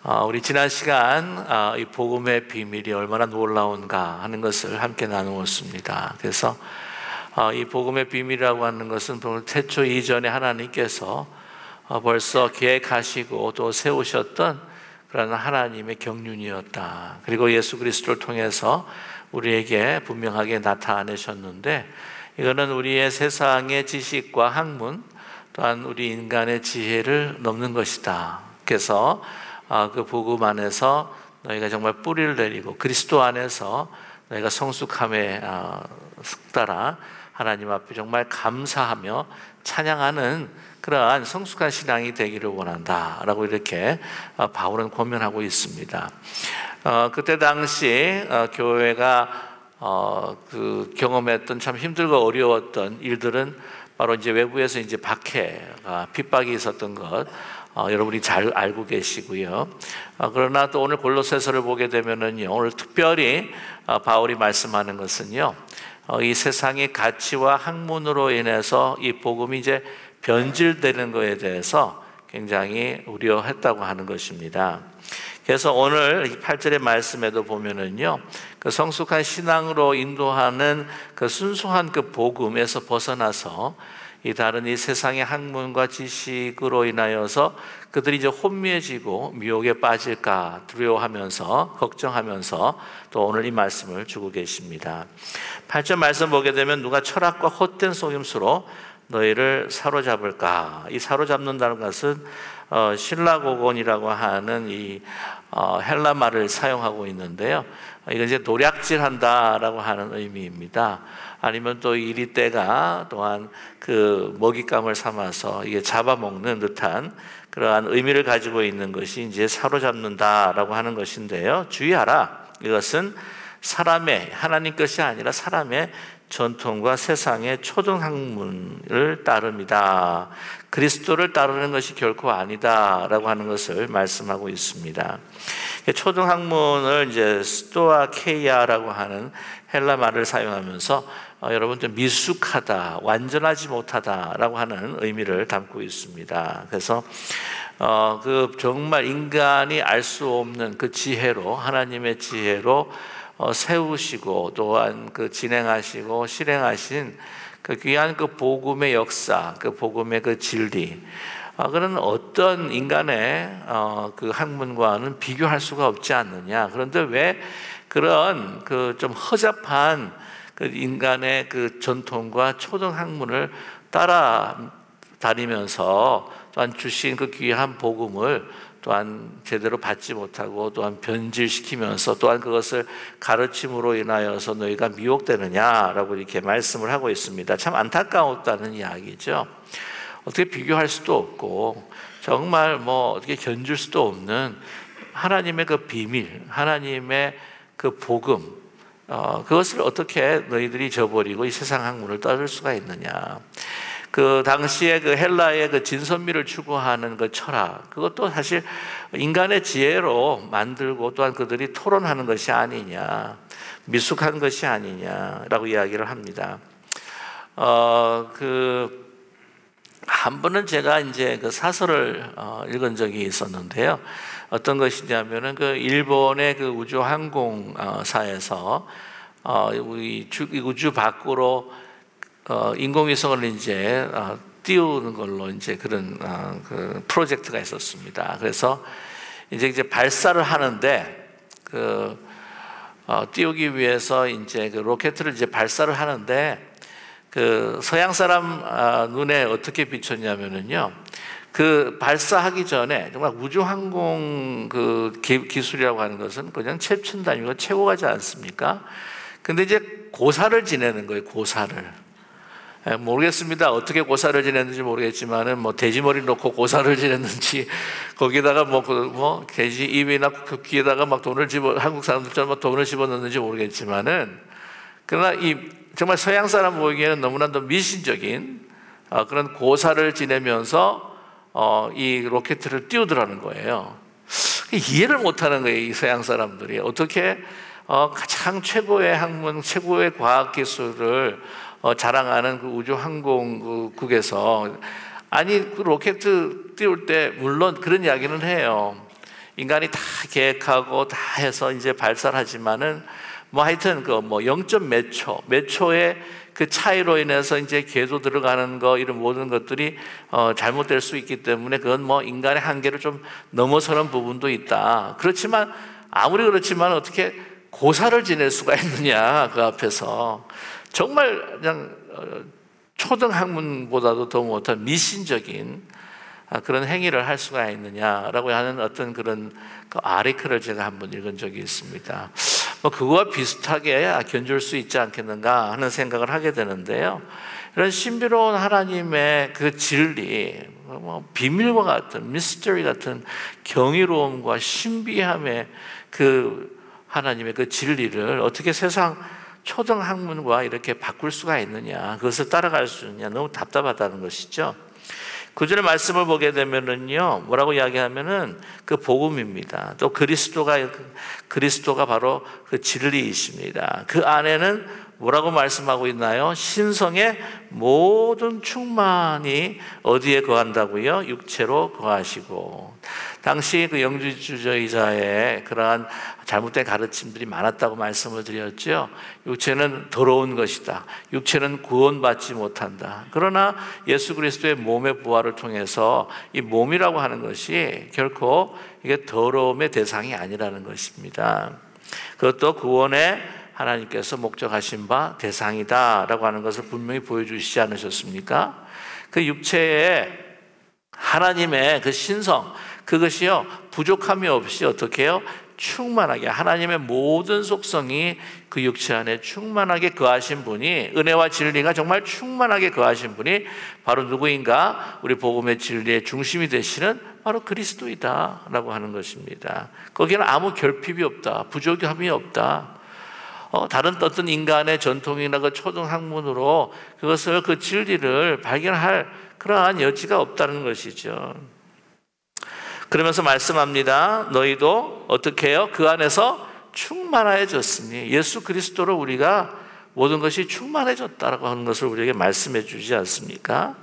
우리 지난 시간 이 복음의 비밀이 얼마나 놀라운가 하는 것을 함께 나누었습니다. 그래서 이 복음의 비밀이라고 하는 것은 태초 이전에 하나님께서 벌써 계획하시고 또 세우셨던 그런 하나님의 경륜이었다. 그리고 예수 그리스도를 통해서 우리에게 분명하게 나타내셨는데, 이거는 우리의 세상의 지식과 학문 또한 우리 인간의 지혜를 넘는 것이다. 그래서 그 복음 안에서 너희가 정말 뿌리를 내리고 그리스도 안에서 너희가 성숙함에 따라 하나님 앞에 정말 감사하며 찬양하는 그러한 성숙한 신앙이 되기를 원한다 라고 이렇게 바울은 권면하고 있습니다. 그때 당시 교회가 경험했던 참 힘들고 어려웠던 일들은 바로 이제 외부에서 이제 박해가 핍박이 있었던 것 여러분이 잘 알고 계시고요. 그러나 또 오늘 골로새서를 보게 되면은요, 오늘 특별히 바울이 말씀하는 것은요, 이 세상의 가치와 학문으로 인해서 이 복음이 이제 변질되는 것에 대해서 굉장히 우려했다고 하는 것입니다. 그래서 오늘 8절의 말씀에도 보면은요, 그 성숙한 신앙으로 인도하는 그 순수한 그 복음에서 벗어나서 이 다른 이 세상의 학문과 지식으로 인하여서 그들이 이제 혼미해지고 미혹에 빠질까 두려워하면서 걱정하면서 또 오늘 이 말씀을 주고 계십니다. 8절 말씀 보게 되면 누가 철학과 헛된 속임수로 너희를 사로잡을까? 이 사로잡는다는 것은 신라고곤이라고 하는 이 헬라 말을 사용하고 있는데요. 이건 이제 노략질한다라고 하는 의미입니다. 아니면 또 이리떼가 또한 그 먹잇감을 삼아서 이게 잡아먹는 듯한 그러한 의미를 가지고 있는 것이 이제 사로잡는다라고 하는 것인데요. 주의하라. 이것은 사람의, 하나님 것이 아니라 사람의 전통과 세상의 초등학문을 따릅니다. 그리스도를 따르는 것이 결코 아니다라고 하는 것을 말씀하고 있습니다. 초등학문을 이제 스토아케이아라고 하는 헬라 말을 사용하면서 여러분 좀 미숙하다, 완전하지 못하다라고 하는 의미를 담고 있습니다. 그래서 그 정말 인간이 알 수 없는 그 지혜로, 하나님의 지혜로 세우시고 또한 그 진행하시고 실행하신 그 귀한 그 복음의 역사, 그 복음의 그 진리, 그런 어떤 인간의 그 학문과는 비교할 수가 없지 않느냐. 그런데 왜 그런 그 좀 허접한 그 인간의 그 전통과 초등 학문을 따라 다니면서 또한 주신 그 귀한 복음을 또한 제대로 받지 못하고 또한 변질시키면서 또한 그것을 가르침으로 인하여서 너희가 미혹되느냐라고 이렇게 말씀을 하고 있습니다. 참 안타까웠다는 이야기죠. 어떻게 비교할 수도 없고 정말 뭐 어떻게 견줄 수도 없는 하나님의 그 비밀, 하나님의 그 복음, 그것을 어떻게 너희들이 저버리고 이 세상 학문을 따를 수가 있느냐. 그 당시에 그 헬라의 그 진선미를 추구하는 그 철학, 그것도 사실 인간의 지혜로 만들고 또한 그들이 토론하는 것이 아니냐, 미숙한 것이 아니냐라고 이야기를 합니다. 한 번은 제가 이제 그 사설을 읽은 적이 있었는데요. 어떤 것이냐면은 그 일본의 그 우주 항공사에서 우리 우주 밖으로 인공위성을 이제 띄우는 걸로 이제 그런 그 프로젝트가 있었습니다. 그래서 이제 발사를 하는데 띄우기 위해서 이제 그 로켓을 이제 발사를 하는데 그 서양 사람 눈에 어떻게 비쳤냐면은요. 그 발사하기 전에 정말 우주항공 그 기술이라고 하는 것은 그냥 최첨단이고 최고가지 않습니까? 근데 이제 고사를 지내는 거예요. 고사를. 모르겠습니다. 어떻게 고사를 지냈는지 모르겠지만은 뭐 돼지머리 놓고 고사를 지냈는지 거기다가 뭐 돼지 입이나 그 귀에다가 막 한국 사람들처럼 막 돈을 집어넣는지 모르겠지만은 그러나 이 정말 서양 사람 보기에는 너무나도 미신적인 그런 고사를 지내면서 이 로켓을 띄우더라는 거예요. 이해를 못하는 거예요. 이 서양 사람들이 어떻게 가장 최고의 학문, 최고의 과학 기술을 자랑하는 그 우주항공국에서 아니 그 로켓 띄울 때 물론 그런 이야기는 해요. 인간이 다 계획하고 다 해서 이제 발사를 하지만은 뭐 하여튼 그 뭐 0. 몇 초의 그 차이로 인해서 이제 궤도 들어가는 거 이런 모든 것들이 잘못될 수 있기 때문에 그건 뭐 인간의 한계를 좀 넘어서는 부분도 있다. 그렇지만 아무리 그렇지만 어떻게 고사를 지낼 수가 있느냐 그 앞에서 정말 그냥 초등학문보다도 더 못한 미신적인 그런 행위를 할 수가 있느냐라고 하는 어떤 그런 그 아리크를 제가 한번 읽은 적이 있습니다. 뭐 그거와 비슷하게 견줄 수 있지 않겠는가 하는 생각을 하게 되는데요. 이런 신비로운 하나님의 그 진리, 뭐 비밀과 같은 미스터리 같은 경이로움과 신비함의 그 하나님의 그 진리를 어떻게 세상 초등학문과 이렇게 바꿀 수가 있느냐, 그것을 따라갈 수 있느냐, 너무 답답하다는 것이죠. 구절의 말씀을 보게 되면은요, 뭐라고 이야기하면은 그 복음입니다. 또 그리스도가 바로 그 진리이십니다. 그 안에는 뭐라고 말씀하고 있나요? 신성의 모든 충만이 어디에 거한다고요? 육체로 거하시고. 당시 그 영주주의자의 그러한 잘못된 가르침들이 많았다고 말씀을 드렸죠. 육체는 더러운 것이다. 육체는 구원받지 못한다. 그러나 예수 그리스도의 몸의 부활을 통해서 이 몸이라고 하는 것이 결코 이게 더러움의 대상이 아니라는 것입니다. 그것도 구원의 하나님께서 목적하신 바 대상이다라고 하는 것을 분명히 보여주시지 않으셨습니까? 그 육체에 하나님의 그 신성, 그것이요 부족함이 없이 어떻게 해요? 충만하게 하나님의 모든 속성이 그 육체 안에 충만하게 거하신 분이, 은혜와 진리가 정말 충만하게 거하신 분이 바로 누구인가? 우리 복음의 진리의 중심이 되시는 바로 그리스도이다라고 하는 것입니다. 거기는 아무 결핍이 없다, 부족함이 없다. 다른 어떤 인간의 전통이나 그 초등학문으로 그것을 그 진리를 발견할 그러한 여지가 없다는 것이죠. 그러면서 말씀합니다. 너희도 어떻게 해요? 그 안에서 충만해졌으니, 예수 그리스도로 우리가 모든 것이 충만해졌다라고 하는 것을 우리에게 말씀해 주지 않습니까?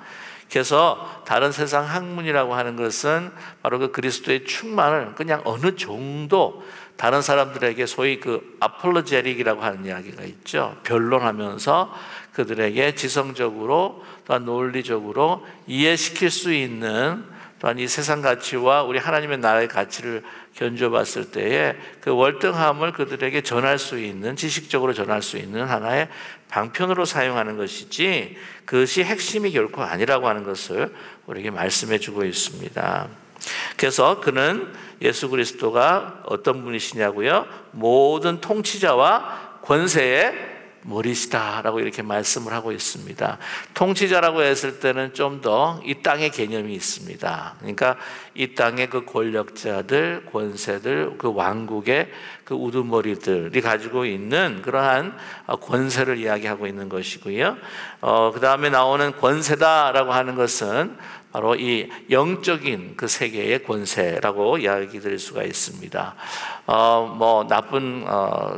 그래서 다른 세상 학문이라고 하는 것은 바로 그 그리스도의 충만을 그냥 어느 정도 다른 사람들에게 소위 그 아폴로제틱이라고 하는 이야기가 있죠. 변론하면서 그들에게 지성적으로 또한 논리적으로 이해시킬 수 있는, 또한 이 세상 가치와 우리 하나님의 나라의 가치를 견줘봤을 때에 그 월등함을 그들에게 전할 수 있는, 지식적으로 전할 수 있는 하나의 방편으로 사용하는 것이지 그것이 핵심이 결코 아니라고 하는 것을 우리에게 말씀해 주고 있습니다. 그래서 그는 예수 그리스도가 어떤 분이시냐고요? 모든 통치자와 권세의 머리시다라고 이렇게 말씀을 하고 있습니다. 통치자라고 했을 때는 좀 더 이 땅의 개념이 있습니다. 그러니까 이 땅의 그 권력자들, 권세들, 그 왕국의 그 우두머리들이 가지고 있는 그러한 권세를 이야기하고 있는 것이고요. 그 다음에 나오는 권세다라고 하는 것은 바로 이 영적인 그 세계의 권세라고 이야기 드릴 수가 있습니다. 뭐 나쁜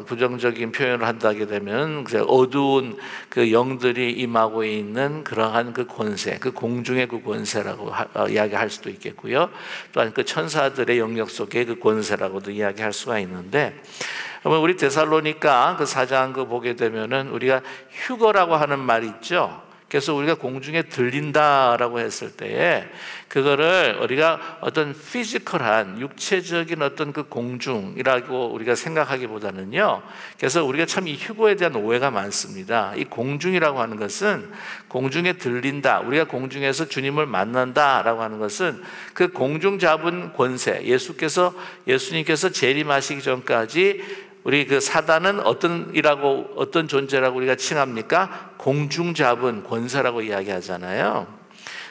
부정적인 표현을 한다게 되면 어두운 그 영들이 임하고 있는 그러한 그 권세, 그 공중의 그 권세라고 이야기할 수도 있겠고요. 또한 그 천사들의 영역 속의 그 권세라고도 이야기할 수가 있는데, 우리 데살로니가 그 4장 그 보게 되면은 우리가 휴거라고 하는 말이 있죠. 그래서 우리가 공중에 들린다라고 했을 때에 그거를 우리가 어떤 피지컬한 육체적인 어떤 그 공중이라고 우리가 생각하기보다는요, 그래서 우리가 참 이 휴거에 대한 오해가 많습니다. 이 공중이라고 하는 것은 공중에 들린다, 우리가 공중에서 주님을 만난다라고 하는 것은 그 공중 잡은 권세, 예수님께서 재림하시기 전까지 우리 그 사단은 어떤 존재라고 우리가 칭합니까? 공중 잡은 권세라고 이야기하잖아요.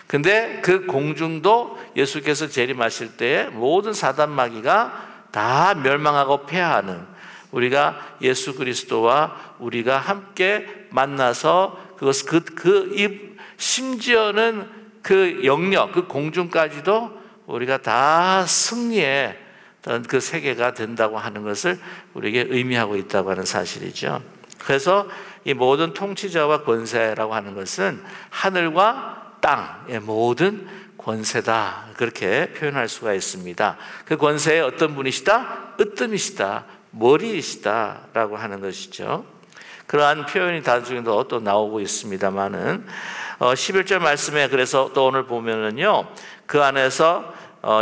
근데 그 공중도 예수께서 재림하실 때에 모든 사단 마귀가 다 멸망하고 패하는, 우리가 예수 그리스도와 우리가 함께 만나서 심지어는 그 영역, 그 공중까지도 우리가 다 승리해 그 세계가 된다고 하는 것을 우리에게 의미하고 있다고 하는 사실이죠. 그래서 이 모든 통치자와 권세라고 하는 것은 하늘과 땅의 모든 권세다, 그렇게 표현할 수가 있습니다. 그 권세의 어떤 분이시다? 으뜸이시다, 머리이시다 라고 하는 것이죠. 그러한 표현이 나중에도 또 나오고 있습니다만은 11절 말씀에, 그래서 또 오늘 보면은요, 그 안에서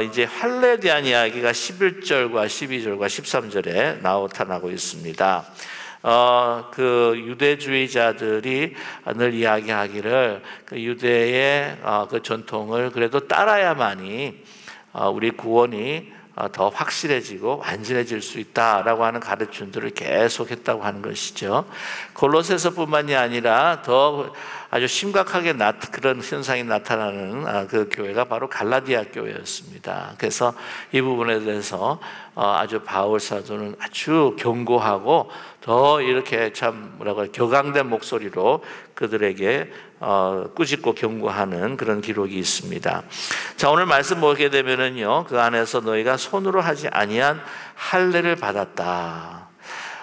이제 할례에 대한 이야기가 11절과 12절과 13절에 나타나고 있습니다. 그 유대주의자들이 늘 이야기하기를 그 유대의 그 전통을 그래도 따라야만이 우리 구원이 더 확실해지고 완전해질 수 있다라고 하는 가르침들을 계속했다고 하는 것이죠. 골로새서뿐만이 아니라 더 아주 심각하게 그런 현상이 나타나는 그 교회가 바로 갈라디아 교회였습니다. 그래서 이 부분에 대해서 아주 바울 사도는 아주 경고하고 더 이렇게 참 격앙된 목소리로 그들에게 꾸짖고 경고하는 그런 기록이 있습니다. 자, 오늘 말씀 보게 되면은요, 그 안에서 너희가 손으로 하지 아니한 할례를 받았다.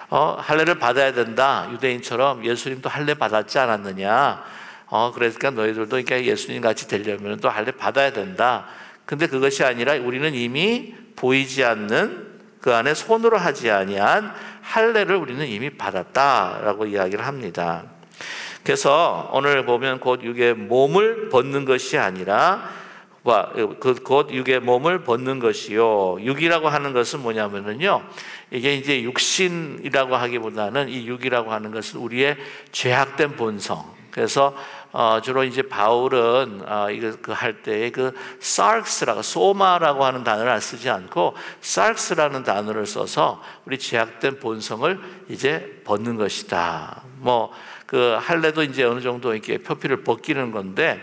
할례를 받아야 된다. 유대인처럼 예수님도 할례 받았지 않았느냐? 그러니까 너희들도 그러니까 예수님 같이 되려면 또 할례 받아야 된다. 근데 그것이 아니라 우리는 이미 보이지 않는 그 안에 손으로 하지 아니한 할례를 우리는 이미 받았다라고 이야기를 합니다. 그래서 오늘 보면 곧 육의 몸을 벗는 것이 아니라 곧 육의 몸을 벗는 것이요. 육이라고 하는 것은 뭐냐면은요, 이게 이제 육신이라고 하기보다는 이 육이라고 하는 것은 우리의 죄악된 본성. 그래서 주로 이제 바울은 이거 그 할 때에 그 sarx라고, 소마라고 하는 단어를 쓰지 않고 sarx라는 단어를 써서 우리 죄악된 본성을 이제 벗는 것이다. 뭐 그 할례도 이제 어느 정도 이렇게 표피를 벗기는 건데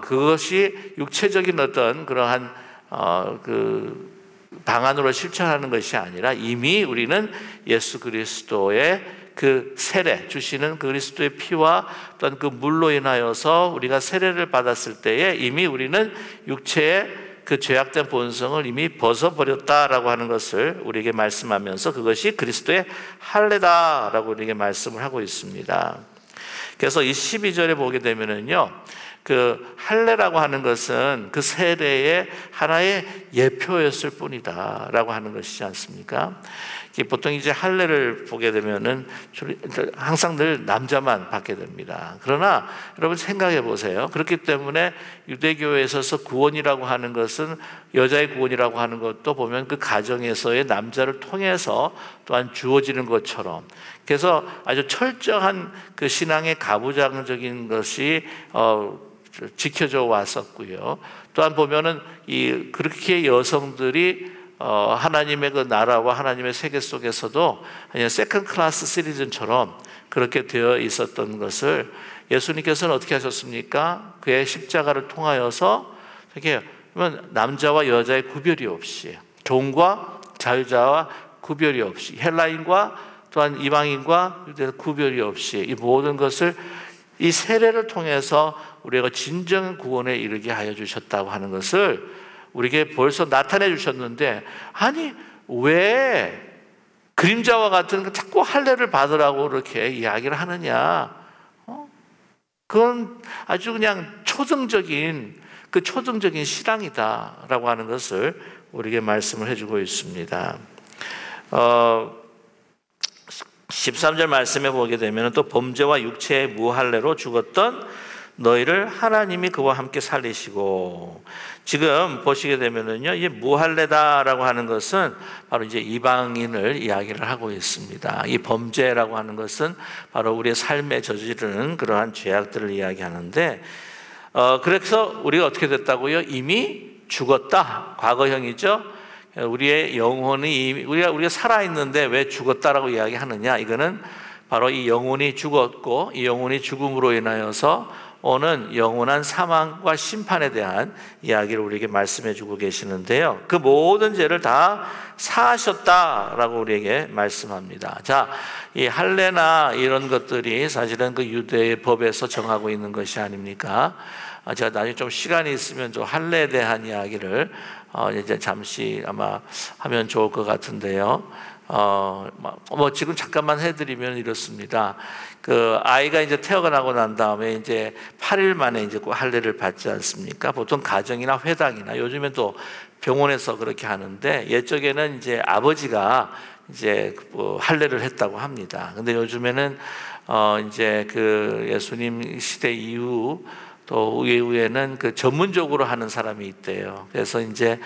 그것이 육체적인 어떤 그러한 그 방안으로 실천하는 것이 아니라 이미 우리는 예수 그리스도의 그 세례 주시는 그리스도의 피와 또한 그 물로 인하여서 우리가 세례를 받았을 때에 이미 우리는 육체의 그 죄악된 본성을 이미 벗어버렸다라고 하는 것을 우리에게 말씀하면서 그것이 그리스도의 할례다라고 우리에게 말씀을 하고 있습니다. 그래서 이 12절에 보게 되면은요, 그 할례라고 하는 것은 그 세례의 하나의 예표였을 뿐이다라고 하는 것이지 않습니까? 보통 이제 할례를 보게 되면은 항상 늘 남자만 받게 됩니다. 그러나 여러분 생각해 보세요. 그렇기 때문에 유대교회에 있어서 구원이라고 하는 것은, 여자의 구원이라고 하는 것도 보면 그 가정에서의 남자를 통해서 또한 주어지는 것처럼, 그래서 아주 철저한 그 신앙의 가부장적인 것이 지켜져 왔었고요. 또한 보면은 그렇게 여성들이 하나님의 그 나라와 하나님의 세계 속에서도 그냥 세컨드 클래스 시리즌처럼 그렇게 되어 있었던 것을 예수님께서는 어떻게 하셨습니까? 그의 십자가를 통하여서 이렇게 남자와 여자의 구별이 없이, 종과 자유자와 구별이 없이, 헬라인과 또한 이방인과 구별이 없이 이 모든 것을 이 세례를 통해서 우리가 진정 구원에 이르게 하여 주셨다고 하는 것을 우리에게 벌써 나타내 주셨는데, 아니 왜 그림자와 같은 자꾸 할례를 받으라고 이렇게 이야기를 하느냐? 그건 아주 그냥 초등적인 신앙이다라고 하는 것을 우리에게 말씀을 해주고 있습니다. 13절 말씀에 보게 되면 또 범죄와 육체의 무할례로 죽었던 너희를 하나님이 그와 함께 살리시고, 지금 보시게 되면은요, 이 무할례다라고 하는 것은 바로 이제 이방인을 이야기를 하고 있습니다. 이 범죄라고 하는 것은 바로 우리의 삶에 저지르는 그러한 죄악들을 이야기하는데, 그래서 우리가 어떻게 됐다고요? 이미 죽었다. 과거형이죠. 우리의 영혼이 우리가 살아 있는데 왜 죽었다라고 이야기하느냐? 이거는 바로 이 영혼이 죽었고, 이 영혼이 죽음으로 인하여서 오는 영원한 사망과 심판에 대한 이야기를 우리에게 말씀해 주고 계시는데요, 그 모든 죄를 다 사하셨다라고 우리에게 말씀합니다. 자, 이 할례나 이런 것들이 사실은 그 유대의 법에서 정하고 있는 것이 아닙니까? 제가 나중에 좀 시간이 있으면 좀 할례에 대한 이야기를 이제 잠시 아마 하면 좋을 것 같은데요. 지금 잠깐만 해드리면 이렇습니다. 그 아이가 이제 태어나고 난 다음에 이제 8일 만에 이제 할례를 받지 않습니까? 보통 가정이나 회당이나 요즘엔 또 병원에서 그렇게 하는데, 옛적에는 이제 아버지가 이제 할례를 했다고 합니다. 근데 요즘에는 이제 그 예수님 시대 이후 또 이후에는 그 전문적으로 하는 사람이 있대요. 그래서 이제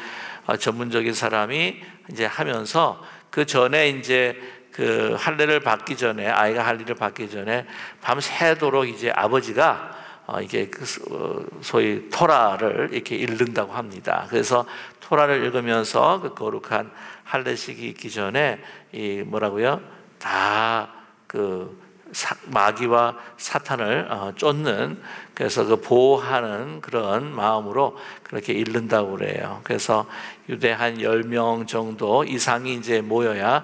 전문적인 사람이 이제 하면서 그 전에 이제 그 할례를 받기 전에, 아이가 할례를 받기 전에 밤새도록 이제 아버지가 이게 소위 토라를 이렇게 읽는다고 합니다. 그래서 토라를 읽으면서 그 거룩한 할례식이 있기 전에 이 뭐라고요? 다 그 마귀와 사탄을 쫓는, 그래서 그 보호하는 그런 마음으로 그렇게 읽는다고 그래요. 그래서 유대 한 10명 정도 이상이 이제 모여야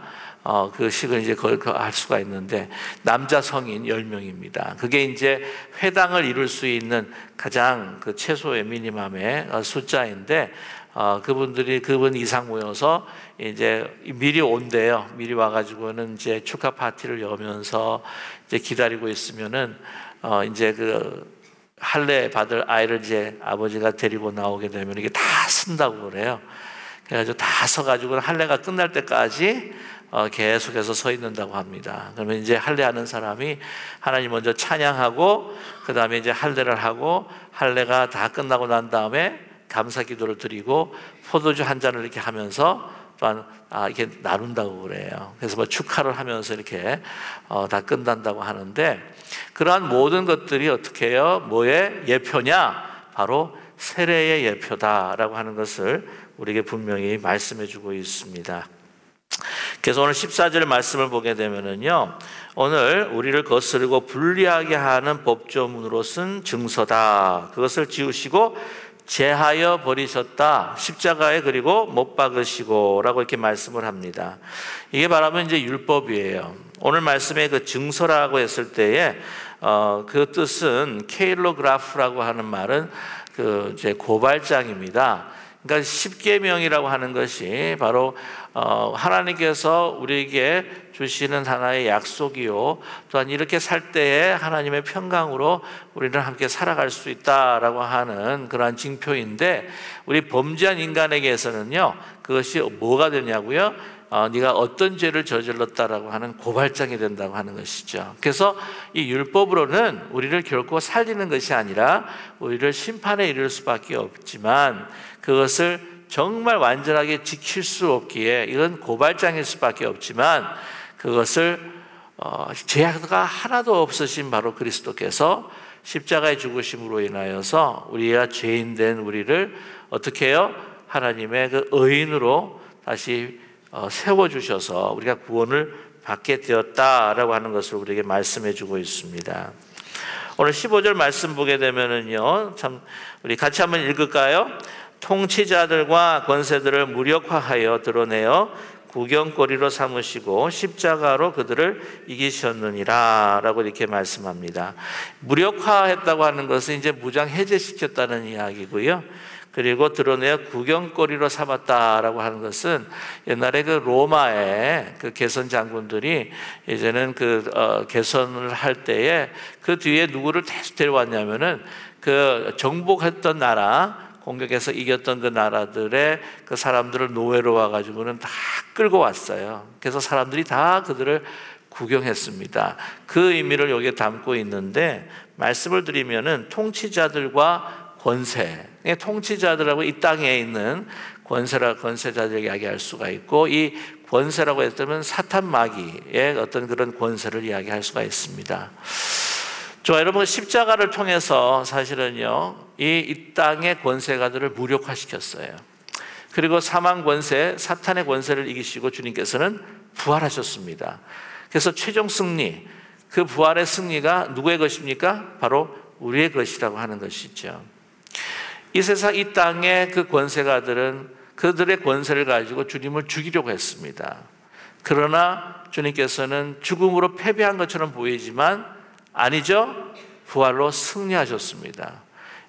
그 식을 이제 할 수가 있는데, 남자 성인 10명입니다. 그게 이제 회당을 이룰 수 있는 가장 그 최소의 미니멈의 숫자인데, 그분 이상 모여서 이제 미리 온대요. 미리 와가지고는 이제 축하 파티를 여면서 이제 기다리고 있으면은 이제 그 할례 받을 아이를 이제 아버지가 데리고 나오게 되면 이게 다 쓴다고 그래요. 그래가지고 다 서가지고 할례가 끝날 때까지 계속해서 서 있는다고 합니다. 그러면 이제 할례하는 사람이 하나님 먼저 찬양하고, 그 다음에 이제 할례를 하고, 할례가 다 끝나고 난 다음에 감사 기도를 드리고 포도주 한 잔을 이렇게 하면서 또한 이렇게 나눈다고 그래요. 그래서 뭐 축하를 하면서 이렇게 다 끝난다고 하는데, 그러한 모든 것들이 어떻게 해요? 뭐의 예표냐? 바로 세례의 예표다라고 하는 것을 우리에게 분명히 말씀해 주고 있습니다. 그래서 오늘 14절 말씀을 보게 되면은요, 오늘 우리를 거스르고 불리하게 하는 법조문으로 쓴 증서다, 그것을 지우시고 제하여 버리셨다, 십자가에 그리고 못 박으시고 라고 이렇게 말씀을 합니다. 이게 말하면 이제 율법이에요. 오늘 말씀에 그 증서라고 했을 때에 그 뜻은 케일로그라프라고 하는 말은 그 이제 고발장입니다. 그러니까 십계명이라고 하는 것이 바로 하나님께서 우리에게 주시는 하나의 약속이요, 또한 이렇게 살 때에 하나님의 평강으로 우리는 함께 살아갈 수 있다라고 하는 그러한 징표인데, 우리 범죄한 인간에게서는요 그것이 뭐가 되냐고요? 네가 어떤 죄를 저질렀다라고 하는 고발장이 된다고 하는 것이죠. 그래서 이 율법으로는 우리를 결코 살리는 것이 아니라 우리를 심판에 이를 수밖에 없지만, 그것을 정말 완전하게 지킬 수 없기에 이건 고발장일 수밖에 없지만, 그것을 죄가 하나도 없으신 바로 그리스도께서 십자가의 죽으심으로 인하여서 우리가 죄인 된 우리를 어떻게 해요? 하나님의 그 의인으로 다시 세워주셔서 우리가 구원을 받게 되었다라고 하는 것을 우리에게 말씀해 주고 있습니다. 오늘 15절 말씀 보게 되면은요, 참 우리 같이 한번 읽을까요? 통치자들과 권세들을 무력화하여 드러내어 구경거리로 삼으시고 십자가로 그들을 이기셨느니라 라고 이렇게 말씀합니다. 무력화했다고 하는 것은 이제 무장 해제시켰다는 이야기고요. 그리고 드러내어 구경거리로 삼았다라고 하는 것은 옛날에 그 로마의 그 개선 장군들이 이제는 그 개선을 할 때에 그 뒤에 누구를 계속 데려왔냐면은 그 정복했던 나라, 공격해서 이겼던 그 나라들의 그 사람들을 노예로 와가지고는 다 끌고 왔어요. 그래서 사람들이 다 그들을 구경했습니다. 그 의미를 여기에 담고 있는데, 말씀을 드리면은 통치자들과 권세, 통치자들하고 이 땅에 있는 권세자들 이야기할 수가 있고, 이 권세라고 했다면 사탄 마귀의 어떤 그런 권세를 이야기할 수가 있습니다. 여러분, 십자가를 통해서 사실은요 이 땅의 권세가들을 무력화시켰어요. 그리고 사망 권세, 사탄의 권세를 이기시고 주님께서는 부활하셨습니다. 그래서 최종 승리, 그 부활의 승리가 누구의 것입니까? 바로 우리의 것이라고 하는 것이죠. 이 세상, 이 땅의 그 권세가들은 그들의 권세를 가지고 주님을 죽이려고 했습니다. 그러나 주님께서는 죽음으로 패배한 것처럼 보이지만 아니죠. 부활로 승리하셨습니다.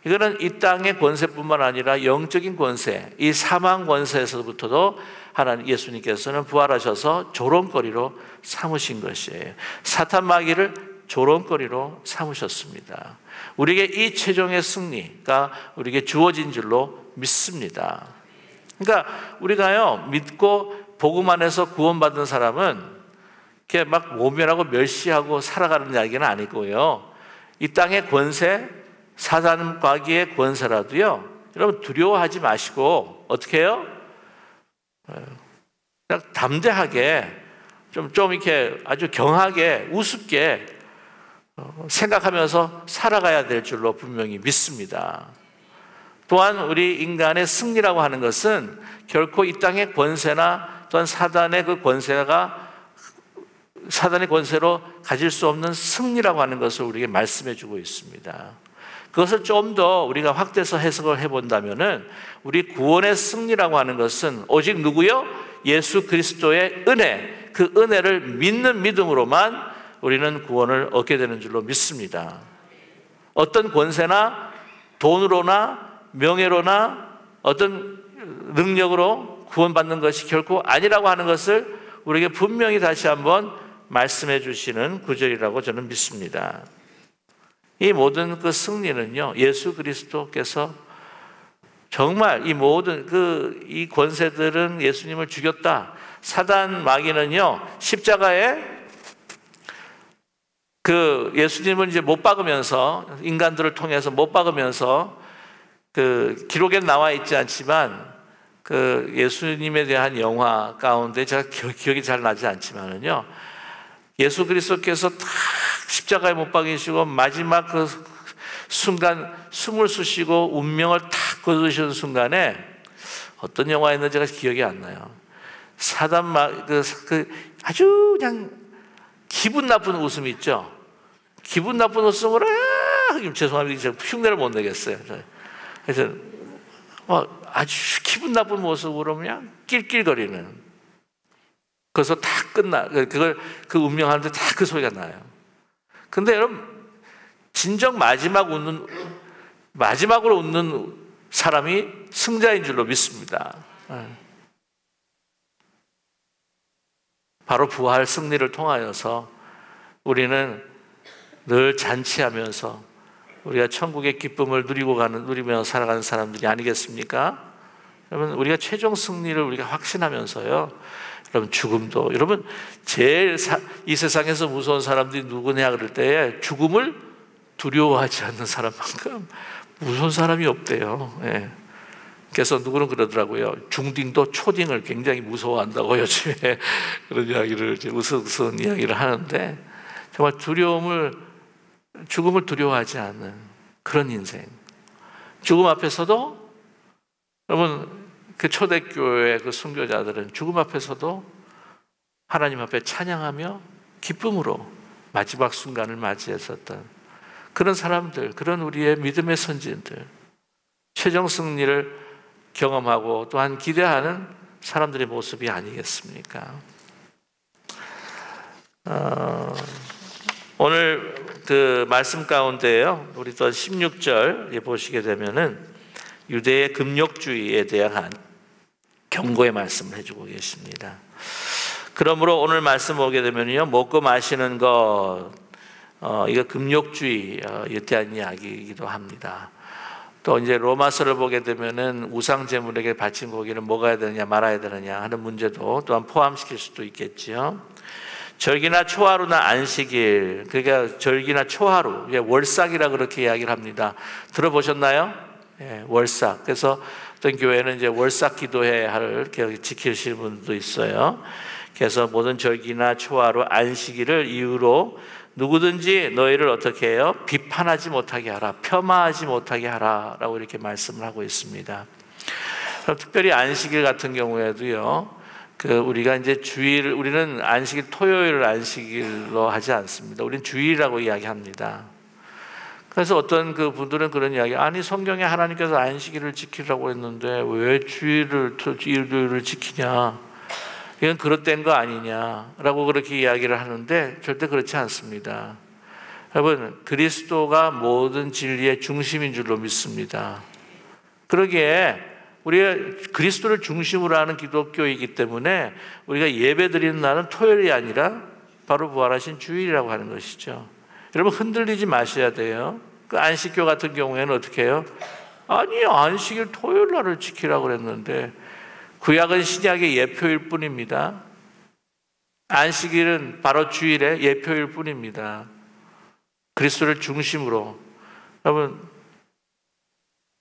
이거는 이 땅의 권세뿐만 아니라 영적인 권세, 이 사망 권세에서부터도 하나님 예수님께서는 부활하셔서 조롱거리로 삼으신 것이에요. 사탄 마귀를 조롱거리로 삼으셨습니다. 우리에게 이 최종의 승리가 우리에게 주어진 줄로 믿습니다. 그러니까 우리가요, 믿고 복음 안에서 구원받은 사람은 이렇게 막 모멸하고 멸시하고 살아가는 이야기는 아니고요, 이 땅의 권세, 사단 마귀의 권세라도요, 여러분 두려워하지 마시고 어떻게 해요? 그냥 담대하게 좀 이렇게 아주 경하게 우습게 생각하면서 살아가야 될 줄로 분명히 믿습니다. 또한 우리 인간의 승리라고 하는 것은 결코 이 땅의 권세나 또한 사단의 그 권세가 사단의 권세로 가질 수 없는 승리라고 하는 것을 우리에게 말씀해 주고 있습니다. 그것을 좀 더 우리가 확대해서 해석을 해본다면은 우리 구원의 승리라고 하는 것은 오직 누구요? 예수 그리스도의 은혜, 그 은혜를 믿는 믿음으로만 우리는 구원을 얻게 되는 줄로 믿습니다. 어떤 권세나 돈으로나 명예로나 어떤 능력으로 구원받는 것이 결코 아니라고 하는 것을 우리에게 분명히 다시 한번 말씀해 주시는 구절이라고 저는 믿습니다. 이 모든 그 승리는요, 예수 그리스도께서 정말 이 모든 이 권세들은 예수님을 죽였다. 사단 마귀는요, 십자가에 그 예수님을 이제 못 박으면서, 인간들을 통해서 못 박으면서, 그 기록에 나와 있지 않지만 그 예수님에 대한 영화 가운데 제가 기억이 잘 나지 않지만은요, 예수 그리스도께서 탁 십자가에 못 박이시고 마지막 그 순간 숨을 쉬시고 운명을 탁 거두시는 순간에 어떤 영화였는지 제가 기억이 안 나요. 사단 아주 그냥 기분 나쁜 웃음 있죠. 기분 나쁜 웃음으로 죄송합니다, 제가 흉내를 못 내겠어요. 그래서 아주 기분 나쁜 모습으로 그냥 낄낄거리는. 그래서 다 그 운명하는데 다 그 소리가 나요. 근데 여러분, 진정 마지막으로 웃는 사람이 승자인 줄로 믿습니다. 바로 부활 승리를 통하여서 우리는 늘 잔치하면서 우리가 천국의 기쁨을 누리며 살아가는 사람들이 아니겠습니까? 여러분, 우리가 최종 승리를 우리가 확신하면서요, 여러분, 죽음도, 여러분, 제일 이 세상에서 무서운 사람들이 누구냐 그럴 때 죽음을 두려워하지 않는 사람만큼 무서운 사람이 없대요. 예. 그래서 누구는 그러더라고요. 중딩도 초딩을 굉장히 무서워한다고 요즘에 그런 이야기를, 으스스한 이야기를 하는데, 정말 죽음을 두려워하지 않는 그런 인생. 죽음 앞에서도, 여러분, 그 초대교회 그 순교자들은 죽음 앞에서도 하나님 앞에 찬양하며 기쁨으로 마지막 순간을 맞이했었던 그런 사람들, 그런 우리의 믿음의 선진들, 최종 승리를 경험하고 또한 기대하는 사람들의 모습이 아니겠습니까? 오늘 그 말씀 가운데요, 우리 또 16절 보시게 되면은 유대의 금욕주의에 대한 경고의 말씀을 해주고 계십니다. 그러므로 오늘 말씀 보게 되면요, 먹고 마시는 것, 이거 금욕주의에 대한 이야기이기도 합니다. 또 이제 로마서를 보게 되면은 우상 제물에게 바친 고기를 먹어야 되느냐 말아야 되느냐 하는 문제도 또한 포함시킬 수도 있겠지요. 절기나 초하루나 안식일, 그러니까 절기나 초하루, 월삭이라 그렇게 이야기를 합니다. 들어보셨나요? 예, 월삭. 그래서 어떤 교회는 이제 월삭 기도회를 지키시는 분도 있어요. 그래서 모든 절기나 초하루, 안식일을 이유로 누구든지 너희를 어떻게 해요? 비판하지 못하게 하라, 폄하하지 못하게 하라라고 이렇게 말씀을 하고 있습니다. 특별히 안식일 같은 경우에도요, 우리가 이제 우리는 안식일, 토요일을 안식일로 하지 않습니다. 우리는 주일이라고 이야기합니다. 그래서 어떤 그 분들은 그런 이야기, 아니 성경에 하나님께서 안식일을 지키라고 했는데 왜 주일을 지키냐? 이건 그릇된 거 아니냐라고 그렇게 이야기를 하는데 절대 그렇지 않습니다. 여러분, 그리스도가 모든 진리의 중심인 줄로 믿습니다. 그러기에 우리가 그리스도를 중심으로 하는 기독교이기 때문에 우리가 예배 드리는 날은 토요일이 아니라 바로 부활하신 주일이라고 하는 것이죠. 여러분, 흔들리지 마셔야 돼요. 그 안식교 같은 경우에는 어떻게 해요? 아니, 안식일 토요일 날을 지키라고 그랬는데 구약은 신약의 예표일 뿐입니다. 안식일은 바로 주일의 예표일 뿐입니다. 그리스도를 중심으로. 여러분,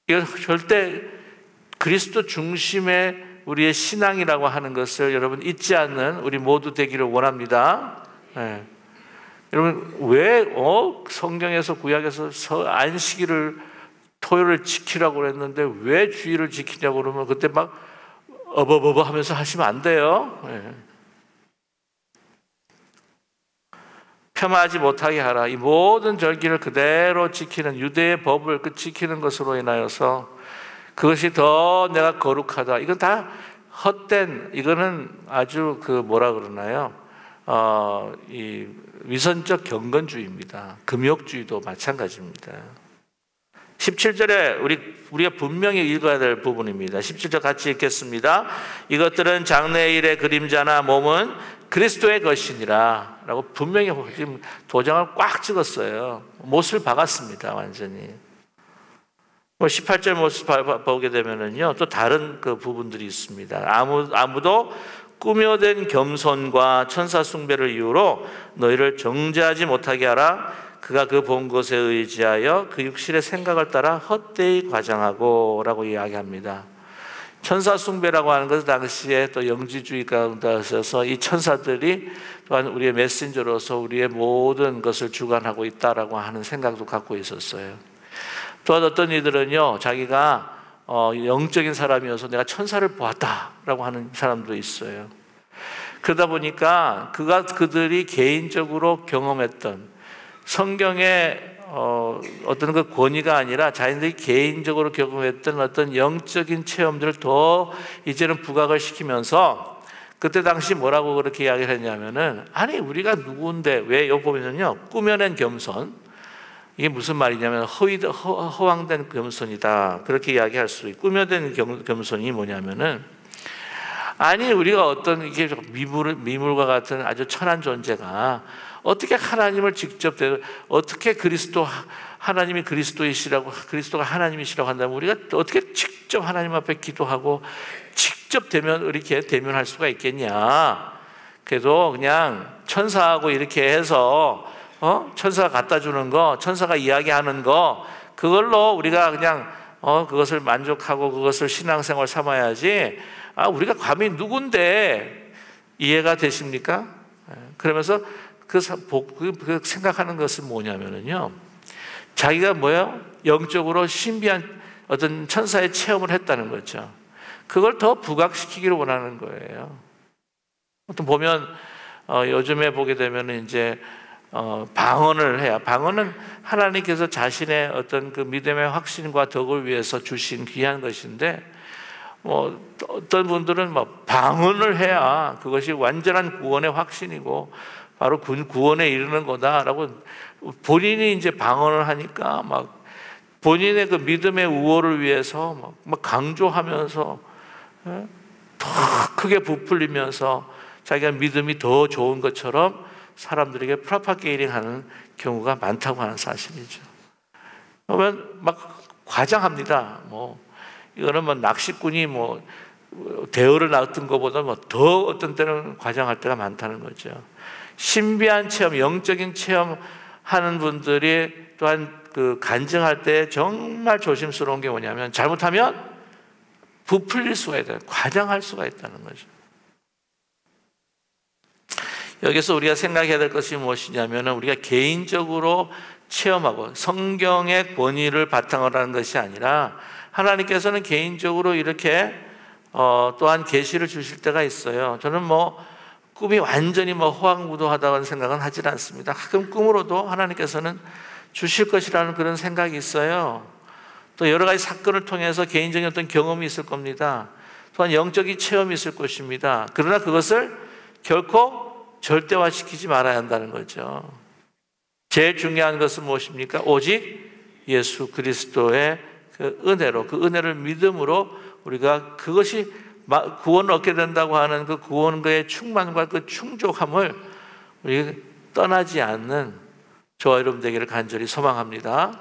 이건 절대 그리스도 중심의 우리의 신앙이라고 하는 것을 여러분 잊지 않는 우리 모두 되기를 원합니다. 네. 여러분, 왜 성경에서 구약에서 안식일을 토요일을 지키라고 그랬는데 왜 주일을 지키냐고 그러면 그때 막 어버버버 하면서 하시면 안 돼요. 네. 폄하하지 못하게 하라. 이 모든 절기를 그대로 지키는 유대의 법을 지키는 것으로 인하여서 그것이 더 내가 거룩하다. 이건 다 헛된, 이거는 아주 뭐라 그러나요? 이 위선적 경건주의입니다. 금욕주의도 마찬가지입니다. 17절에 우리가 분명히 읽어야 될 부분입니다. 17절 같이 읽겠습니다. 이것들은 장래의 일의 그림자나 몸은 그리스도의 것이니라 라고 분명히 지금 도장을 꽉 찍었어요. 못을 박았습니다. 완전히. 18절 모습 보게 되면은요, 또 다른 그 부분들이 있습니다. 아무도 꾸며된 겸손과 천사 숭배를 이유로 너희를 정죄하지 못하게 하라. 그가 그 본 것에 의지하여 그 육신의 생각을 따라 헛되이 과장하고 라고 이야기합니다. 천사 숭배라고 하는 것은 당시에 또 영지주의 가운데 있어서 이 천사들이 또한 우리의 메신저로서 우리의 모든 것을 주관하고 있다라고 하는 생각도 갖고 있었어요. 또한 어떤 이들은요, 자기가 영적인 사람이어서 내가 천사를 보았다라고 하는 사람도 있어요. 그러다 보니까 그들이 개인적으로 경험했던 성경의 어떤 그 권위가 아니라 자신들이 개인적으로 경험했던 어떤 영적인 체험들을 더 이제는 부각을 시키면서 그때 당시 뭐라고 그렇게 이야기를 했냐면은, 아니 우리가 누구인데, 왜 여기 보면요, 꾸며낸 겸손, 이게 무슨 말이냐면 허황된 겸손이다, 그렇게 이야기할 수 있고, 꾸며낸 겸손이 뭐냐면은, 아니 우리가 어떤 이게 미물과 같은 아주 천한 존재가 어떻게 하나님을 직접 어떻게 하나님이 그리스도가 하나님이시라고 한다면 우리가 어떻게 직접 하나님 앞에 기도하고 직접 이렇게 대면할 수가 있겠냐? 그래도 그냥 천사하고 이렇게 해서 천사가 갖다 주는 거, 천사가 이야기하는 거, 그걸로 우리가 그냥 그것을 만족하고 그것을 신앙생활 삼아야지. 우리가 감히 누군데, 이해가 되십니까? 그러면서 그 생각하는 것은 뭐냐면요, 자기가 영적으로 신비한 어떤 천사의 체험을 했다는 거죠. 그걸 더 부각시키기를 원하는 거예요. 또 보면 요즘에 보게 되면 이제 방언을 해야, 방언은 하나님께서 자신의 어떤 그 믿음의 확신과 덕을 위해서 주신 귀한 것인데, 어떤 분들은 방언을 해야 그것이 완전한 구원의 확신이고 바로 구원에 이르는 거다라고 본인이 이제 방언을 하니까 본인의 그 믿음의 우월을 위해서 막 강조하면서 더 크게 부풀리면서 자기가 믿음이 더 좋은 것처럼 사람들에게 프로파게이팅 하는 경우가 많다고 하는 사실이죠. 그러면 과장합니다. 이거는 낚시꾼이 대어를 낚은 것보다 더 어떤 때는 과장할 때가 많다는 거죠. 신비한 체험, 영적인 체험 하는 분들이 또한 간증할 때 정말 조심스러운 게 뭐냐면, 잘못하면 부풀릴 수가 있다, 과장할 수가 있다는 거죠. 여기서 우리가 생각해야 될 것이 무엇이냐면, 우리가 개인적으로 체험하고 성경의 권위를 바탕으로 하는 것이 아니라 하나님께서는 개인적으로 이렇게 또한 계시를 주실 때가 있어요. 저는 꿈이 완전히 호황무도하다는 생각은 하지 않습니다. 가끔 꿈으로도 하나님께서는 주실 것이라는 그런 생각이 있어요. 또 여러 가지 사건을 통해서 개인적인 어떤 경험이 있을 겁니다. 또한 영적인 체험이 있을 것입니다. 그러나 그것을 결코 절대화시키지 말아야 한다는 거죠. 제일 중요한 것은 무엇입니까? 오직 예수 그리스도의 그 은혜로, 그 은혜를 믿음으로 우리가 그것이 구원을 얻게 된다고 하는 그 구원의 충만과 그 충족함을 우리 떠나지 않는 저와 여러분 되기를 간절히 소망합니다.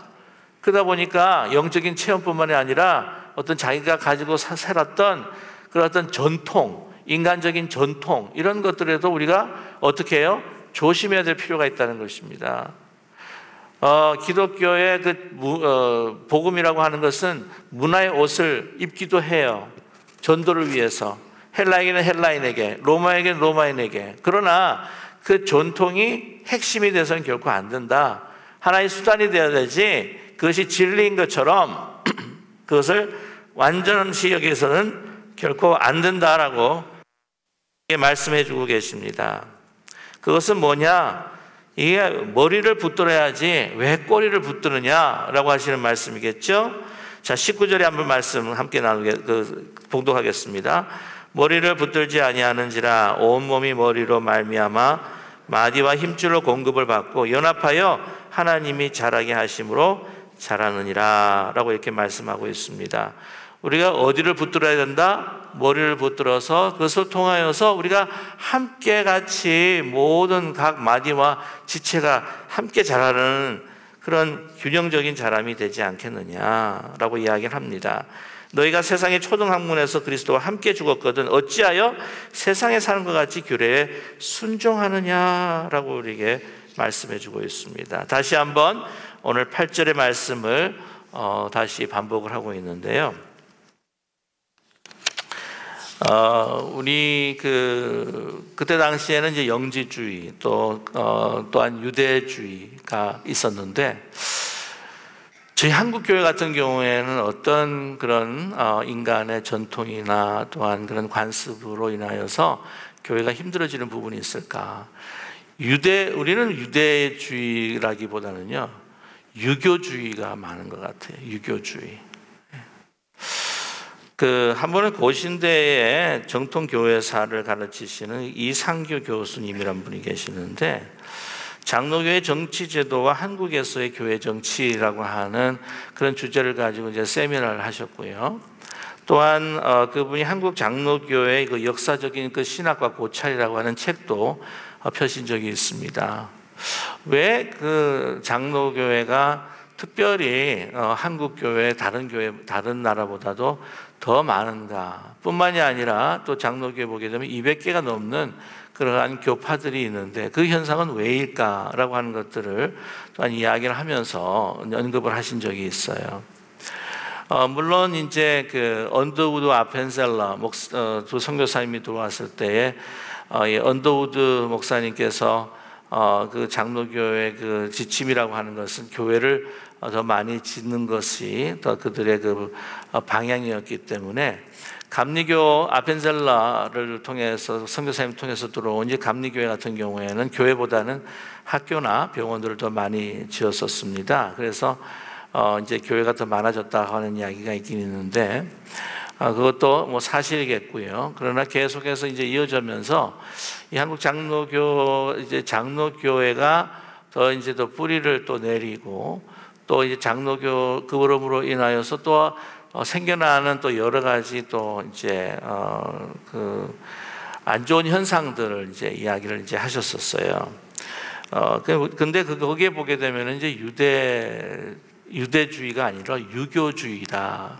그러다 보니까 영적인 체험뿐만이 아니라 어떤 자기가 가지고 살았던 그런 어떤 전통, 인간적인 전통 이런 것들에도 우리가 어떻게 해요? 조심해야 될 필요가 있다는 것입니다. 기독교의 복음이라고 하는 것은 문화의 옷을 입기도 해요. 전도를 위해서. 헬라인에게는 헬라인에게, 로마에게는 로마인에게. 그러나 그 전통이 핵심이 돼서는 결코 안 된다. 하나의 수단이 되어야 되지, 그것이 진리인 것처럼 그것을 완전시 여기서는 결코 안 된다라고 말씀해 주고 계십니다. 그것은 뭐냐? 이게 머리를 붙들어야지 왜 꼬리를 붙드느냐라고 하시는 말씀이겠죠? 자, 19절에 한번 말씀 함께 봉독하겠습니다. 머리를 붙들지 아니하는지라 온몸이 머리로 말미암아 마디와 힘줄로 공급을 받고 연합하여 하나님이 자라게 하심으로 자라느니라 라고 이렇게 말씀하고 있습니다. 우리가 어디를 붙들어야 된다? 머리를 붙들어서 그것을 통하여서 우리가 함께 같이 모든 각 마디와 지체가 함께 자라는 그런 균형적인 자람이 되지 않겠느냐라고 이야기를 합니다. 너희가 세상의 초등학문에서 그리스도와 함께 죽었거든 어찌하여 세상에 사는 것 같이 규례에 순종하느냐라고 우리에게 말씀해 주고 있습니다. 다시 한번 오늘 8절의 말씀을 다시 반복을 하고 있는데요. 우리 그때 당시에는 이제 영지주의 또한 유대주의가 있었는데 저희 한국 교회 같은 경우에는 어떤 그런 인간의 전통이나 또한 그런 관습으로 인하여서 교회가 힘들어지는 부분이 있을까? 우리는 유대주의라기보다는요 유교주의가 많은 것 같아요. 유교주의. 한 번은 고신대에 정통교회사를 가르치시는 이상규 교수님이란 분이 계시는데 장로교회 정치제도와 한국에서의 교회 정치라고 하는 그런 주제를 가지고 이제 세미나를 하셨고요. 또한 그분이 한국 장로교회의 그 역사적인 그 신학과 고찰이라고 하는 책도 펴신 적이 있습니다. 왜 그 장로교회가 특별히 한국 교회, 다른 나라보다도 더 많은가? 뿐만이 아니라 또 장로교회 보게 되면 200개가 넘는 그러한 교파들이 있는데 그 현상은 왜일까라고 하는 것들을 또한 이야기를 하면서 언급을 하신 적이 있어요. 물론 이제 언더우드 아펜셀러 두 선교사님이 들어왔을 때에 언더우드 목사님께서 그 장로교회 그 지침이라고 하는 것은 교회를 더 많이 짓는 것이 더 그들의 그 방향이었기 때문에 감리교 아펜셀러를 통해서 선교사님 통해서 들어온 이제 감리교회 같은 경우에는 교회보다는 학교나 병원들을 더 많이 지었었습니다. 그래서 이제 교회가 더 많아졌다 하는 이야기가 있긴 있는데 그것도 뭐 사실이겠고요. 그러나 계속해서 이제 이어지면서 이 한국 장로교회가 더 뿌리를 또 내리고 또 이제 장로교 그러므로 인하여서 또 생겨나는 또 여러 가지 또 이제 안 좋은 현상들을 이제 이야기를 이제 하셨었어요. 근데 거기에 보게 되면 이제 유대주의가 아니라 유교주의가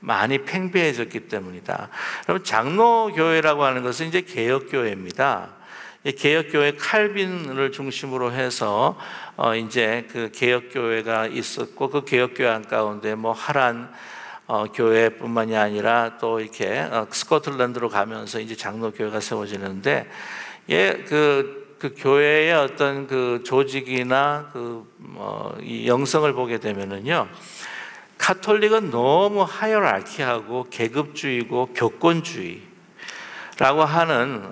많이 팽배해졌기 때문이다. 여러분 장로교회라고 하는 것은 이제 개혁교회입니다. 개혁교회 칼빈을 중심으로 해서 이제 그 개혁교회가 있었고 그 개혁교회 한가운데 뭐 하란 교회뿐만이 아니라 또 이렇게 스코틀랜드로 가면서 이제 장로교회가 세워지는데 그 교회의 어떤 그 조직이나 이 영성을 보게 되면은요. 카톨릭은 너무 하이어라키하고 계급주의고 교권주의라고 하는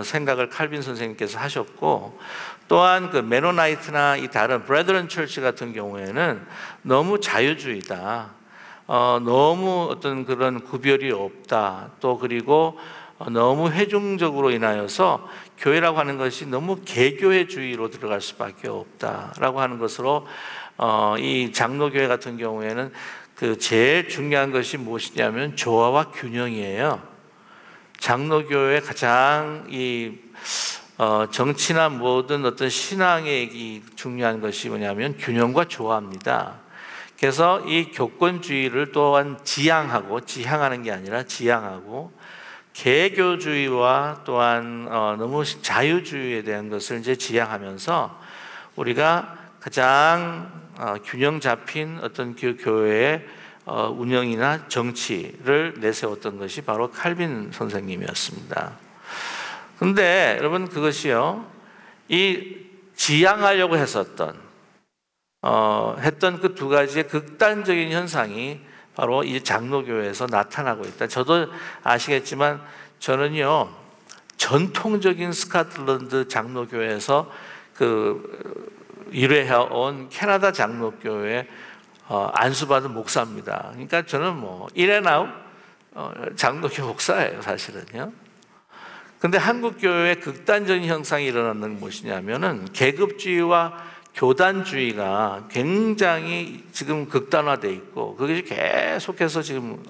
생각을 칼빈 선생님께서 하셨고 또한 그 메노나이트나 이 다른 브레드런 철치 같은 경우에는 너무 자유주의다. 너무 어떤 그런 구별이 없다. 또 그리고 너무 회중적으로 인하여서 교회라고 하는 것이 너무 개교회주의로 들어갈 수밖에 없다라고 하는 것으로 이 장로교회 같은 경우에는 그 제일 중요한 것이 무엇이냐면 조화와 균형이에요. 장로교회의 가장 정치나 모든 어떤 신앙의 중요한 것이 뭐냐면 균형과 조화입니다. 그래서 이 교권주의를 또한 지향하는 게 아니라 지향하고 개교주의와 또한 너무 자유주의에 대한 것을 이제 지향하면서 우리가 가장 균형 잡힌 어떤 그 교회의 운영이나 정치를 내세웠던 것이 바로 칼빈 선생님이었습니다. 근데 여러분 그것이요, 이 지향하려고 했던 그 두 가지의 극단적인 현상이 바로 이 장로교회에서 나타나고 있다. 저도 아시겠지만 저는요, 전통적인 스코틀랜드 장로교회에서 일해온 캐나다 장로교회 안수받은 목사입니다. 그러니까 저는 인앤아웃 장로교 목사예요, 사실은요. 근데 한국 교회의 극단적인 현상이 일어나는 건 무엇이냐면은 계급주의와 교단주의가 굉장히 지금 극단화되어 있고, 그것이 계속해서 지금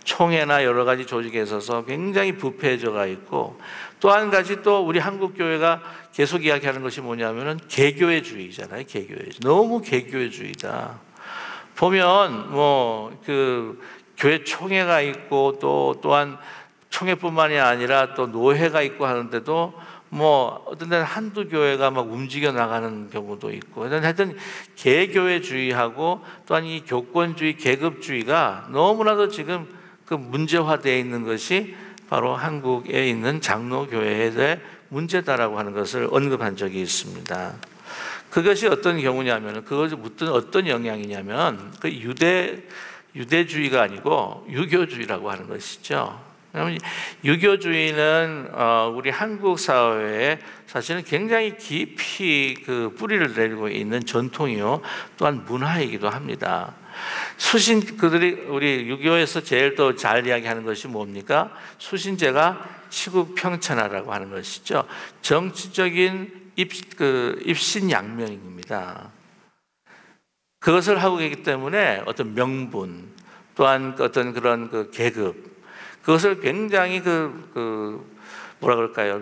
총회나 여러 가지 조직에 있어서 굉장히 부패해져가 있고, 또 한 가지 또 우리 한국 교회가 계속 이야기하는 것이 뭐냐면은 개교회주의잖아요. 개교회주의. 너무 개교회주의다. 보면 그 교회 총회가 있고 또한 총회뿐만이 아니라 또 노회가 있고 하는데도 어떤 데는 한두 교회가 막 움직여 나가는 경우도 있고, 하여튼 개교회주의하고 또한 이 교권주의, 계급주의가 너무나도 지금 그 문제화되어 있는 것이 바로 한국에 있는 장로교회의 문제다라고 하는 것을 언급한 적이 있습니다. 그것이 어떤 경우냐면, 그것이 어떤 영향이냐면, 그 유대주의가 아니고 유교주의라고 하는 것이죠. 유교주의는 우리 한국 사회에 사실은 굉장히 깊이 그 뿌리를 내리고 있는 전통이요, 또한 문화이기도 합니다. 그들이 우리 유교에서 제일 더 잘 이야기하는 것이 뭡니까? 수신제가 치국평천하라고 하는 것이죠. 정치적인 입신양명입니다. 그것을 하고 있기 때문에 어떤 명분, 또한 어떤 그런 그 계급, 그것을 굉장히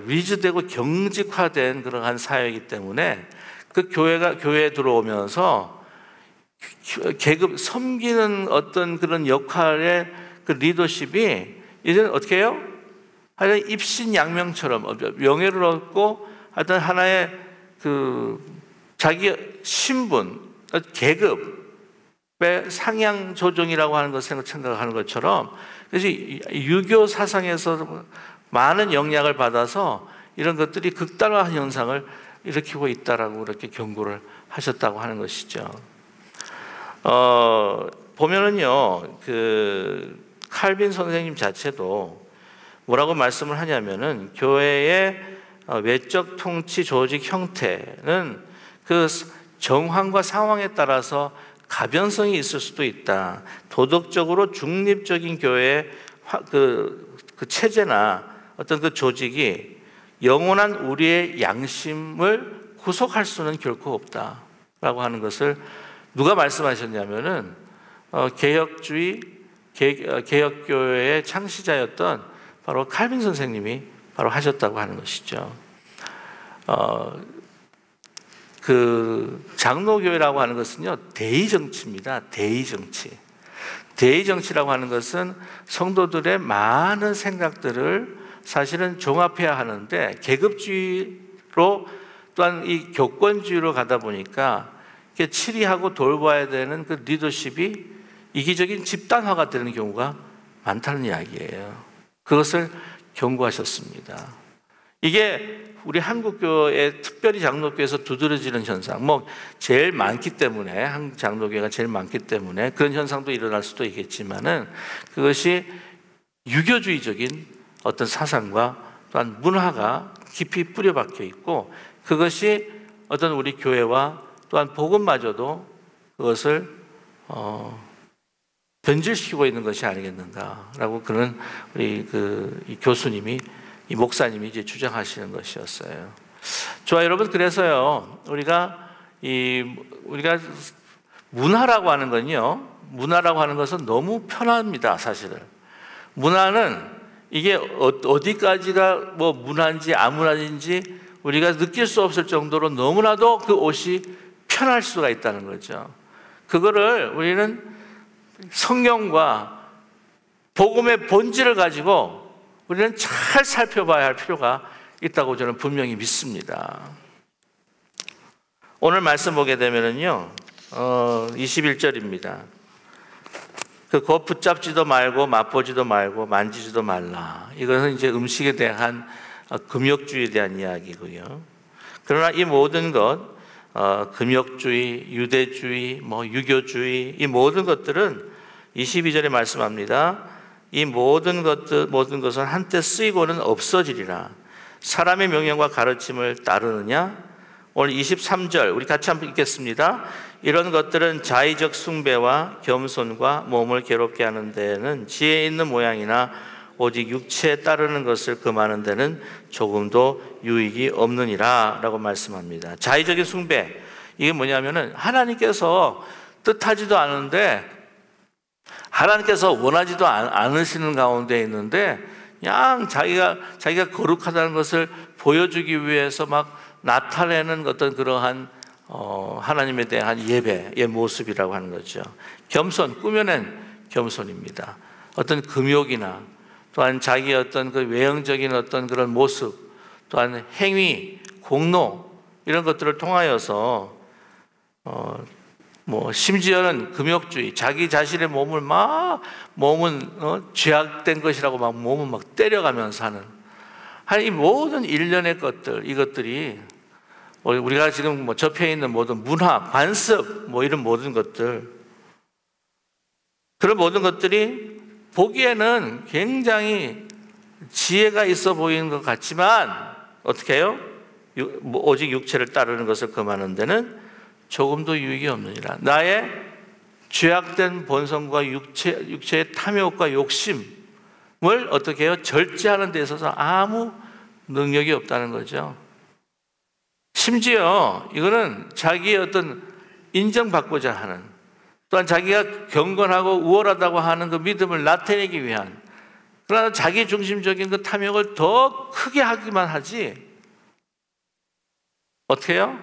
리즈되고 경직화된 그러한 사회이기 때문에 그 교회에 들어오면서 계급 섬기는 어떤 그런 역할의 그 리더십이 이제는 어떻게 해요? 하여튼 입신양명처럼 명예를 얻고 하여튼 하나의 자기 신분, 계급의 상향 조정이라고 하는 것을 생각하는 것처럼, 그래서 유교 사상에서 많은 영향을 받아서 이런 것들이 극단화 현상을 일으키고 있다라고 이렇게 경고를 하셨다고 하는 것이죠. 보면은요, 칼빈 선생님 자체도 뭐라고 말씀을 하냐면은, 교회의 외적 통치 조직 형태는 그 정황과 상황에 따라서 가변성이 있을 수도 있다. 도덕적으로 중립적인 교회의 그 체제나 어떤 그 조직이 영원한 우리의 양심을 구속할 수는 결코 없다라고 하는 것을 누가 말씀하셨냐면은 개혁교회의 창시자였던 바로 칼빈 선생님이 바로 하셨다고 하는 것이죠. 그 장로교회라고 하는 것은요, 대의정치입니다. 대의정치라고 하는 것은 성도들의 많은 생각들을 사실은 종합해야 하는데, 계급주의로 또한 이 교권주의로 가다 보니까 치리하고 돌봐야 되는 그 리더십이 이기적인 집단화가 되는 경우가 많다는 이야기예요. 그것을 경고하셨습니다. 이게 우리 한국교회, 특별히 장로교에서 두드러지는 현상, 제일 많기 때문에, 한국 장로교회가 제일 많기 때문에 그런 현상도 일어날 수도 있겠지만은, 그것이 유교주의적인 어떤 사상과 또한 문화가 깊이 뿌려박혀 있고, 그것이 어떤 우리 교회와 또한 복음마저도 그것을 변질시키고 있는 것이 아니겠는가라고 그런 우리 이 교수님이, 이 목사님이 이제 주장하시는 것이었어요. 좋아 여러분, 그래서요 우리가 문화라고 하는 건요, 문화라고 하는 것은 너무 편합니다. 사실은 문화는 이게 어디까지가 뭐 문화인지 아문화인지 우리가 느낄 수 없을 정도로 너무나도 그 옷이 편할 수가 있다는 거죠. 그거를 우리는 성경과 복음의 본질을 가지고 우리는 잘 살펴봐야 할 필요가 있다고 저는 분명히 믿습니다. 오늘 말씀 보게 되면은요, 21절입니다. 곧 붙잡지도 말고 맛보지도 말고 만지지도 말라. 이것은 이제 음식에 대한 금욕주의에 대한 이야기고요. 그러나 이 모든 것, 금욕주의, 유대주의, 유교주의, 이 모든 것들은 22절에 말씀합니다. 이 모든 것은 한때 쓰이고는 없어지리라. 사람의 명령과 가르침을 따르느냐? 오늘 23절 우리 같이 한번 읽겠습니다. 이런 것들은 자의적 숭배와 겸손과 몸을 괴롭게 하는 데는 지혜 있는 모양이나 오직 육체에 따르는 것을 금하는 데는 조금도 유익이 없느니라 라고 말씀합니다. 자의적인 숭배, 이게 뭐냐면은 하나님께서 뜻하지도 않은데 하나님께서 원하지도 않으시는 가운데 있는데 그냥 자기가 거룩하다는 것을 보여주기 위해서 막 나타내는 어떤 그러한 하나님에 대한 예배의 모습이라고 하는 거죠. 겸손, 꾸며낸 겸손입니다. 어떤 금욕이나 또한 자기의 어떤 그 외형적인 어떤 그런 모습, 또한 행위, 공로 이런 것들을 통하여서 심지어는 금욕주의, 자기 자신의 몸은 죄악된 것이라고 막 몸을 막 때려가면서 하는 이 모든 일련의 것들, 이것들이 우리가 지금 접해 있는 모든 문화, 관습, 이런 모든 것들, 그런 모든 것들이 보기에는 굉장히 지혜가 있어 보이는 것 같지만 어떻게 해요? 오직 육체를 따르는 것을 금하는 데는 조금도 유익이 없느니라. 나의 죄악된 본성과 육체의 탐욕과 욕심을 어떻게 해요? 절제하는 데 있어서 아무 능력이 없다는 거죠. 심지어 이거는 자기의 어떤 인정받고자 하는, 또한 자기가 경건하고 우월하다고 하는 그 믿음을 나타내기 위한, 그러나 자기 중심적인 그 탐욕을 더 크게 하기만 하지 어떻게 해요?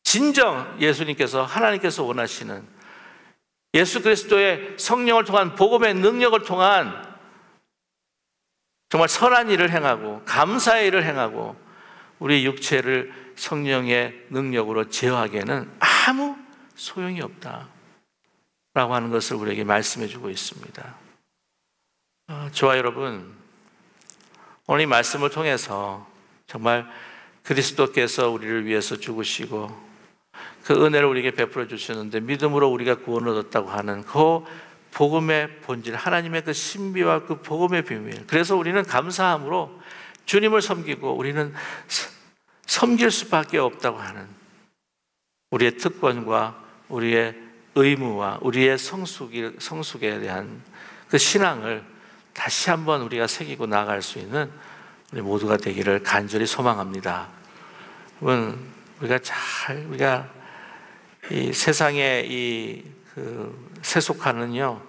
진정 예수님께서, 하나님께서 원하시는 예수 그리스도의 성령을 통한 복음의 능력을 통한 정말 선한 일을 행하고 감사의 일을 행하고 우리 육체를 성령의 능력으로 제어하기에는 아무 소용이 없다 라고 하는 것을 우리에게 말씀해 주고 있습니다. 저와 여러분, 오늘 이 말씀을 통해서 정말 그리스도께서 우리를 위해서 죽으시고 그 은혜를 우리에게 베풀어 주셨는데 믿음으로 우리가 구원을 얻었다고 하는 그 복음의 본질, 하나님의 그 신비와 그 복음의 비밀, 그래서 우리는 감사함으로 주님을 섬기고 우리는 섬길 수밖에 없다고 하는 우리의 특권과 우리의 의무와 우리의 성숙에 대한 그 신앙을 다시 한번 우리가 새기고 나아갈 수 있는 우리 모두가 되기를 간절히 소망합니다. 여러분, 우리가 이 세상의 그 세속하는요,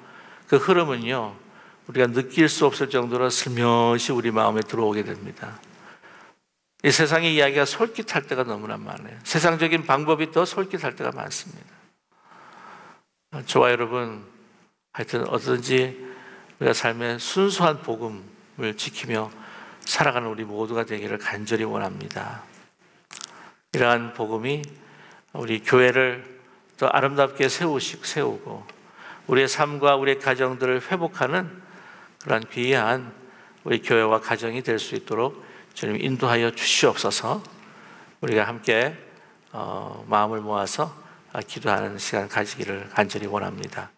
그 흐름은요, 우리가 느낄 수 없을 정도로 슬며시 우리 마음에 들어오게 됩니다. 이 세상의 이야기가 솔깃할 때가 너무나 많아요. 세상적인 방법이 더 솔깃할 때가 많습니다. 저와 여러분, 하여튼 어떤지 우리가 삶의 순수한 복음을 지키며 살아가는 우리 모두가 되기를 간절히 원합니다. 이러한 복음이 우리 교회를 더 아름답게 세우고 우리의 삶과 우리의 가정들을 회복하는 그러한 귀한 우리 교회와 가정이 될 수 있도록 주님 인도하여 주시옵소서. 우리가 함께 마음을 모아서 기도하는 시간 가지기를 간절히 원합니다.